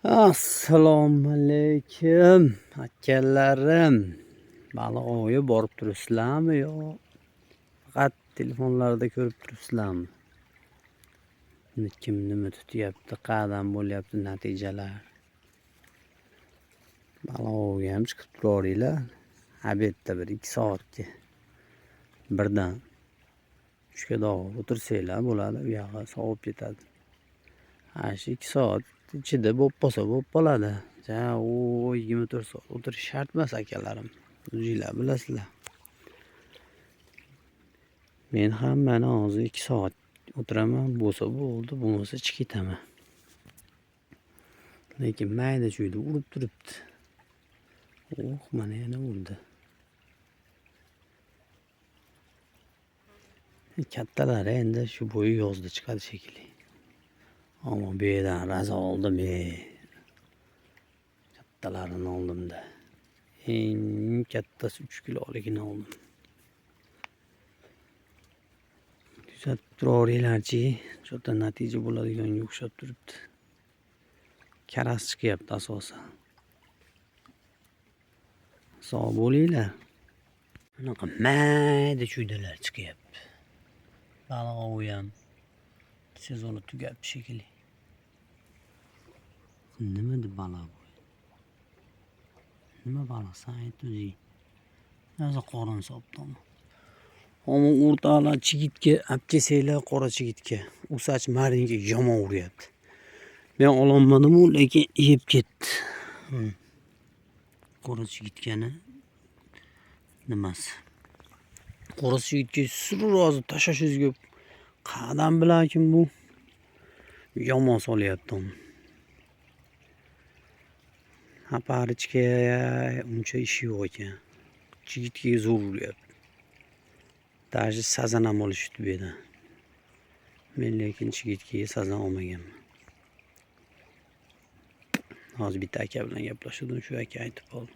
Assalomu alaykum akalarim. Baliq ovga borib turibsizlarmi yo faqat telefonlarda ko'rib turibsizlarmi? Kim nima tutyapti, qayerdan bo'lyapti natijalar? Baliq ovga ham chiqib turaveringlar. Obedda 1-2 soatga birdan 3ga o'tirsanglar bo'ladi, u yoqqa sovib ketadi. Shu 2 soat ichida bo'lib qolsa bo'lib qoladi. 24 soat o'tirish shart emas akalarim. O'zinglar bilasizlar. Men ham mana hozir 2 soat o'tiraman, bo'lsa bo'ldi, bo'lmasa chiqib ketaman. Lekin mayda chuyda urib turibdi. Mana yana urdi. Kattalari endi shu bo'yi yozda chiqadi shekilli. Ammo bu yerdan raza oldim. Kattalarini oldimda. Eng kattasi 3 kiloligini oldim. Kuzatib turaveringlarchi, cho'ta natija bo'ladiganga o'xshab turibdi. Karas chiqyapti asosan. Sog' bo'linglar. Bunaqa mayda chuydalar chiqyapti. Baliq ovi ham sezoni tugabdi shekilli. Nima deb baliq bu? Nima baliqsan ayt o'zing. Hozir qorin sopdimi? Ammo o'rtalar chigitga olib kelsanglar, qora chigitga. Usachi maringa yomon uryapti. Men ololmadim-u, lekin yeb ketdi. Qora chigitkani nimasi? Qora chigitga surur hozir tashlashingiz ko'p. Qayerdan bilarkin bu? Yomon solyapti uni. Aparichga uncha ishi yo'q ekan. Chigitga zo'r uryapti. Даже sazan ham olishdi bu yerdan. Men lekin chigitga sazan olmaganman. Hozir bitta aka bilan gaplashdim, shu aka aytib qoldi.